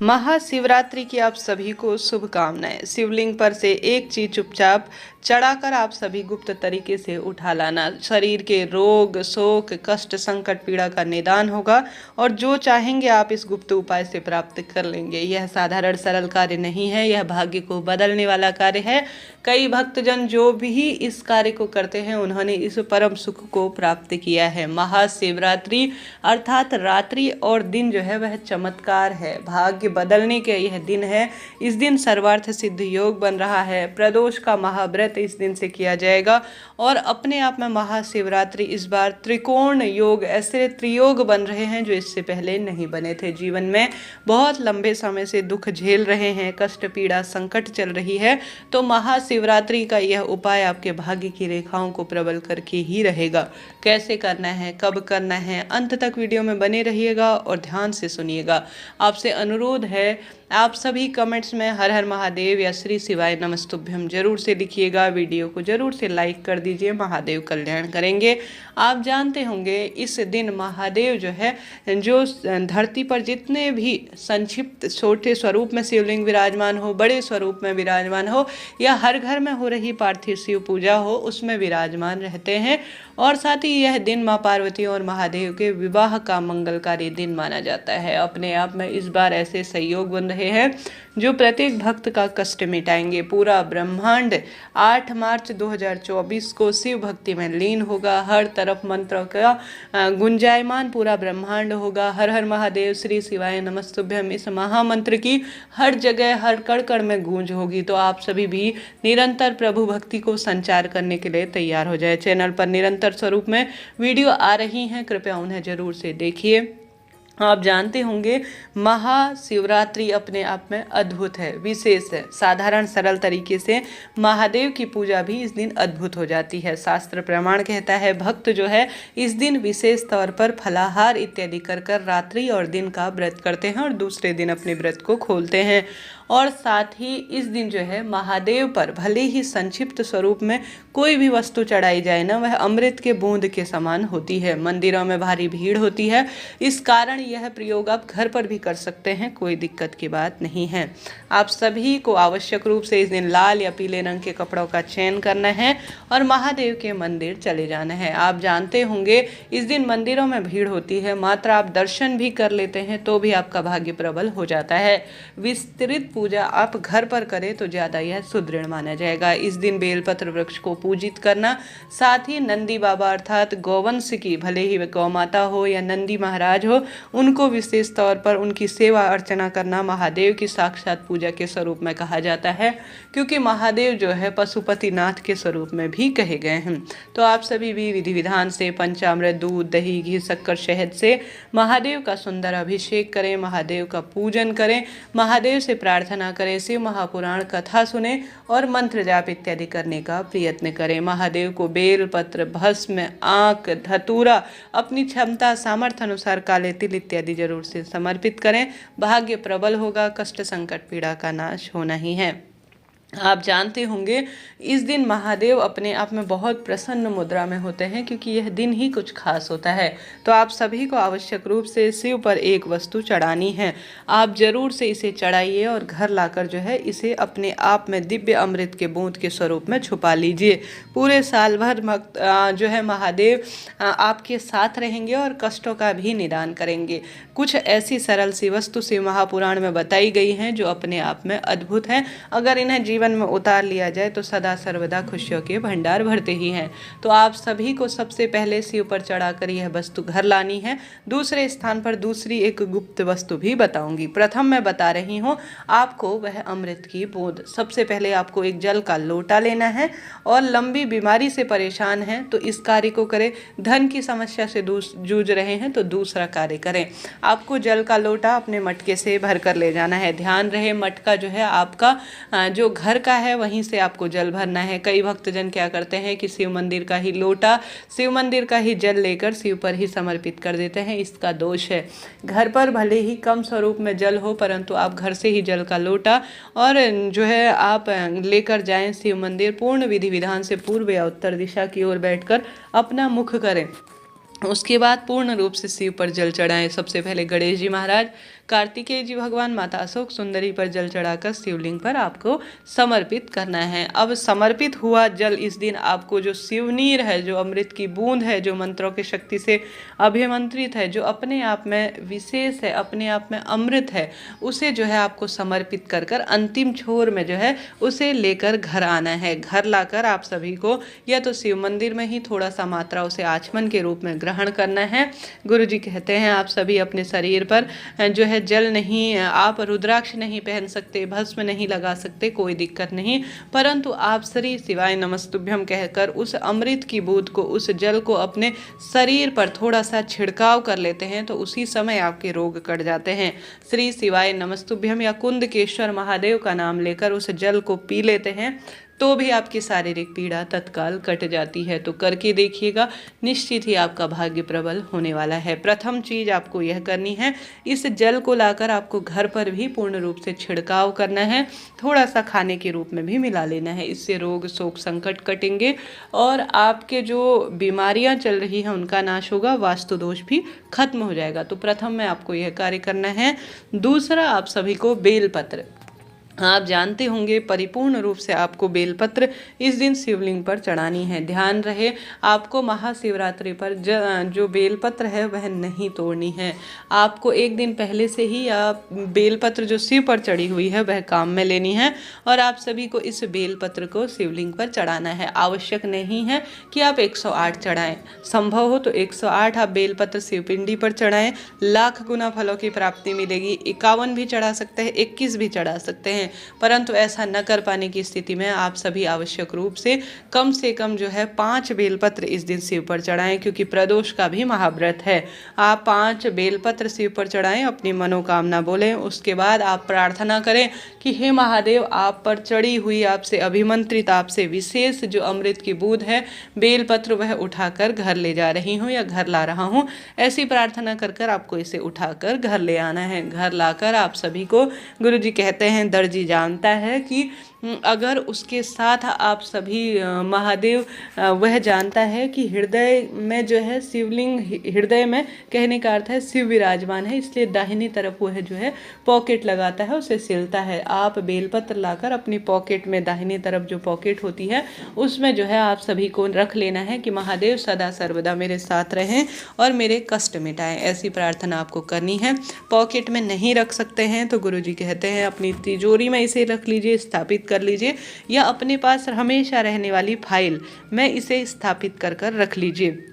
महाशिवरात्रि की आप सभी को शुभकामनाएं। शिवलिंग पर से एक चीज चुपचाप चढ़ाकर आप सभी गुप्त तरीके से उठा लाना। शरीर के रोग, शोक, कष्ट, संकट, पीड़ा का निदान होगा और जो चाहेंगे आप इस गुप्त उपाय से प्राप्त कर लेंगे। यह साधारण सरल कार्य नहीं है, यह भाग्य को बदलने वाला कार्य है। कई भक्तजन जो भी इस कार्य को करते हैं उन्होंने इस परम सुख को प्राप्त किया है। महाशिवरात्रि अर्थात रात्रि और दिन जो है वह चमत्कार है, भाग्य बदलने के यह दिन है। इस दिन सर्वार्थ सिद्ध योग बन रहा है। प्रदोष का महाव्रत इस दिन से किया जाएगा और अपने आप में महाशिवरात्रि इस बार त्रिकोण योग, ऐसे त्रियोग बन रहे हैं जो इससे पहले नहीं बने थे। जीवन में बहुत लंबे समय से दुख झेल रहे हैं, कष्ट, पीड़ा, संकट चल रही है, तो महाशिवरात्रि का यह उपाय आपके भाग्य की रेखाओं को प्रबल करके ही रहेगा। कैसे करना है, कब करना है, अंत तक वीडियो में बने रहिएगा और ध्यान से सुनिएगा। आपसे अनुरोध है, आप सभी कमेंट्स में हर हर महादेव या श्री शिवाय नमस्तुभ्यम जरूर से लिखिएगा। वीडियो को जरूर से लाइक कर दीजिए। महादेव कल्याण करेंगे। आप जानते होंगे इस दिन महादेव जो है, जो धरती पर जितने भी संक्षिप्त छोटे स्वरूप में शिवलिंग विराजमान हो, बड़े स्वरूप में विराजमान हो या हर घर में हो रही पार्थिव शिव पूजा हो, उसमें विराजमान रहते हैं। और साथ ही यह दिन माँ पार्वती और महादेव के विवाह का मंगलकारी दिन माना जाता है। अपने आप में इस बार ऐसे संयोग बन रहे हैं जो प्रत्येक भक्त का कष्ट मिटाएंगे। पूरा ब्रह्मांड 8 मार्च 2024 को शिव भक्ति में लीन होगा। हर तरफ मंत्रों का गुंजायमान पूरा ब्रह्मांड होगा। हर हर महादेव, श्री शिवाय नमस्तुभ्यम, इस महामंत्र की हर जगह हर कण कण में गूंज होगी। तो आप सभी भी निरंतर प्रभु भक्ति को संचार करने के लिए तैयार हो जाए। चैनल पर निरंतर स्वरूप में वीडियो आ रही हैं, कृपया उन्हें जरूर से देखिए। आप जानते होंगे महाशिवरात्रि अपने आप में अद्भुत है, विशेष है। साधारण सरल तरीके से महादेव की पूजा भी इस दिन अद्भुत हो जाती है। शास्त्र प्रमाण कहता है भक्त जो है इस दिन विशेष तौर पर फलाहार इत्यादि कर रात्रि और दिन का व्रत करते हैं और दूसरे दिन अपने व्रत को खोलते हैं। और साथ ही इस दिन जो है महादेव पर भले ही संक्षिप्त स्वरूप में कोई भी वस्तु चढ़ाई जाए ना, वह अमृत के बूंद के समान होती है। मंदिरों में भारी भीड़ होती है, इस कारण यह प्रयोग आप घर पर भी कर सकते हैं, कोई दिक्कत की बात नहीं है। आप सभी को आवश्यक रूप से इस दिन लाल या पीले रंग के कपड़ों का चयन करना है और महादेव के मंदिर चले जाना है। आप जानते होंगे इस दिन मंदिरों में भीड़ होती है, मात्र आप दर्शन भी कर लेते हैं तो भी आपका भाग्य प्रबल हो जाता है। विस्तृत पूजा आप घर पर करें तो ज़्यादा यह सुदृढ़ माना जाएगा। इस दिन बेलपत्र वृक्ष को पूजित करना, साथ ही नंदी बाबा अर्थात गौवंश की, भले ही वे गौ माता हो या नंदी महाराज हो, उनको विशेष तौर पर उनकी सेवा अर्चना करना महादेव की साक्षात पूजा के स्वरूप में कहा जाता है, क्योंकि महादेव जो है पशुपति नाथ के स्वरूप में भी कहे गए हैं। तो आप सभी भी विधि विधान से पंचामृत, दूध, दही, घी, शक्कर, शहद से महादेव का सुंदर अभिषेक करें, महादेव का पूजन करें, महादेव से प्रार्थना करें, शिव महापुराण कथा सुने और मंत्र जाप इत्यादि करने का प्रयत्न करें। महादेव को बेल पत्र, भस्म, आंख, धतूरा अपनी क्षमता सामर्थ्य अनुसार काले तिल इत्यादि जरूर से समर्पित करें। भाग्य प्रबल होगा, कष्ट संकट पीड़ा का नाश होना ही है। आप जानते होंगे इस दिन महादेव अपने आप में बहुत प्रसन्न मुद्रा में होते हैं, क्योंकि यह दिन ही कुछ खास होता है। तो आप सभी को आवश्यक रूप से शिव पर एक वस्तु चढ़ानी है। आप जरूर से इसे चढ़ाइए और घर लाकर जो है इसे अपने आप में दिव्य अमृत के बूंद के स्वरूप में छुपा लीजिए। पूरे साल भर जो है महादेव आपके साथ रहेंगे और कष्टों का भी निदान करेंगे। कुछ ऐसी सरल सी वस्तु शिव महापुराण में बताई गई हैं जो अपने आप में अद्भुत हैं। अगर इन्हें जीवन में उतार लिया जाए तो सदा सर्वदा खुशियों के भंडार भरते ही हैं। तो आप सभी को सबसे पहले शिव पर चढ़ाकर यह वस्तु घर लानी है। दूसरे स्थान पर दूसरी एक गुप्त वस्तु भी बताऊंगी। प्रथम मैं बता रही हूँ आपको वह अमृत की बूंद। सबसे पहले आपको एक जल का लोटा लेना है और लंबी बीमारी से परेशान हैं तो इस कार्य को करें। धन की समस्या से जूझ रहे हैं तो दूसरा कार्य करें। आपको जल का लोटा अपने मटके से भर कर ले जाना है। ध्यान रहे मटका जो है आपका जो घर का है वहीं से आपको जल भरना है। कई भक्तजन क्या करते हैं कि शिव मंदिर का ही लोटा, शिव मंदिर का ही जल लेकर शिव पर ही समर्पित कर देते हैं। इसका दोष है। घर पर भले ही कम स्वरूप में जल हो, परंतु आप घर से ही जल का लोटा और जो है आप लेकर जाएं शिव मंदिर। पूर्ण विधि विधान से पूर्व या उत्तर दिशा की ओर बैठकर अपना मुख करें। उसके बाद पूर्ण रूप से शिव पर जल चढ़ाएं। सबसे पहले गणेश जी महाराज, कार्तिकेय जी भगवान, माता अशोक सुंदरी पर जल चढ़ाकर शिवलिंग पर आपको समर्पित करना है। अब समर्पित हुआ जल इस दिन आपको जो शिवनीर है, जो अमृत की बूंद है, जो मंत्रों की शक्ति से अभिमंत्रित है, जो अपने आप में विशेष है, अपने आप में अमृत है, उसे जो है आपको समर्पित कर कर अंतिम छोर में जो है उसे लेकर घर आना है। घर लाकर आप सभी को या तो शिव मंदिर में ही थोड़ा सा मात्रा उसे आचमन के रूप में ग्रहण करना है। गुरु जी कहते हैं आप सभी अपने शरीर पर जो है जल नहीं, आप रुद्राक्ष नहीं पहन सकते, भस्म नहीं लगा सकते, कोई दिक्कत नहीं, परंतु आप श्री शिवाय नमस्तुभ्यम कहकर उस अमृत की बूंद को, उस जल को अपने शरीर पर थोड़ा सा छिड़काव कर लेते हैं तो उसी समय आपके रोग कट जाते हैं। श्री शिवाय नमस्तुभ्यम या कुंदकेश्वर महादेव का नाम लेकर उस जल को पी लेते हैं तो भी आपकी शारीरिक पीड़ा तत्काल कट जाती है। तो करके देखिएगा, निश्चित ही आपका भाग्य प्रबल होने वाला है। प्रथम चीज आपको यह करनी है, इस जल को लाकर आपको घर पर भी पूर्ण रूप से छिड़काव करना है, थोड़ा सा खाने के रूप में भी मिला लेना है। इससे रोग शोक संकट कटेंगे और आपके जो बीमारियां चल रही हैं उनका नाश होगा, वास्तु दोष भी खत्म हो जाएगा। तो प्रथम में आपको यह कार्य करना है। दूसरा, आप सभी को बेलपत्र, आप जानते होंगे परिपूर्ण रूप से आपको बेलपत्र इस दिन शिवलिंग पर चढ़ानी है। ध्यान रहे, आपको महाशिवरात्रि पर जो बेलपत्र है वह नहीं तोड़नी है। आपको एक दिन पहले से ही आप बेलपत्र जो शिव पर चढ़ी हुई है वह काम में लेनी है और आप सभी को इस बेलपत्र को शिवलिंग पर चढ़ाना है। आवश्यक नहीं है कि आप 108 चढ़ाएं, संभव हो तो 108 आप बेलपत्र शिवपिंडी पर चढ़ाएं, लाख गुना फलों की प्राप्ति मिलेगी। 51 भी चढ़ा सकते हैं, 21 भी चढ़ा सकते हैं, परंतु ऐसा न कर पाने की स्थिति में आप सभी आवश्यक रूप से कम जो है 5 बेलपत्र इस दिन शिव पर चढ़ाएं, क्योंकि प्रदोष का भी महाव्रत है। आप 5 बेलपत्र शिव पर चढ़ाएं, अपनी मनोकामना बोलें, उसके बाद आप प्रार्थना करें कि हे महादेव, आप पर चढ़ी हुई, आपसे अभिमंत्रित, आपसे विशेष जो अमृत की बूंद है बेलपत्र वह उठाकर घर ले जा रही हूँ या घर ला रहा हूँ। ऐसी प्रार्थना कर कर आपको इसे उठाकर घर ले आना है। घर लाकर आप सभी को, गुरु जी कहते हैं दर्जी जानता है कि अगर उसके साथ आप सभी महादेव, वह जानता है कि हृदय में जो है शिवलिंग, हृदय में कहने का अर्थ है शिव विराजमान है, इसलिए दाहिनी तरफ वह जो है पॉकेट लगाता है, उसे सिलता है। आप बेलपत्र लाकर अपनी पॉकेट में, दाहिनी तरफ जो पॉकेट होती है उसमें जो है आप सभी को रख लेना है कि महादेव सदा सर्वदा मेरे साथ रहें और मेरे कष्ट मिटाएं। ऐसी प्रार्थना आपको करनी है। पॉकेट में नहीं रख सकते हैं तो गुरु जी कहते हैं अपनी तिजोरी में इसे रख लीजिए, स्थापित कर लीजिए, या अपने पास हमेशा रहने वाली फाइल में इसे स्थापित कर कर रख लीजिए।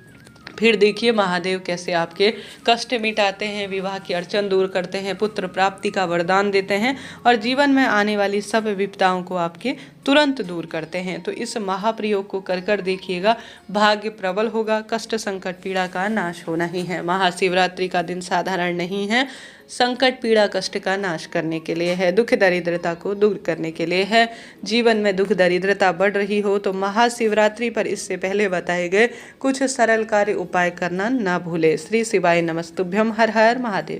फिर देखिए महादेव कैसे आपके कष्ट मिटाते हैं, विवाह की अड़चन दूर करते हैं, पुत्र प्राप्ति का वरदान देते हैं और जीवन में आने वाली सब विपदाओं को आपके तुरंत दूर करते हैं। तो इस महाप्रयोग को कर कर देखिएगा, भाग्य प्रबल होगा, कष्ट संकट पीड़ा का नाश होना ही है। महाशिवरात्रि का दिन साधारण नहीं है, संकट पीड़ा कष्ट का नाश करने के लिए है, दुख दरिद्रता को दूर करने के लिए है। जीवन में दुख दरिद्रता बढ़ रही हो तो महाशिवरात्रि पर इससे पहले बताए गए कुछ सरल कार्य उपाय करना ना भूले। श्री शिवाय नमस्तुभ्यम। हर हर महादेव।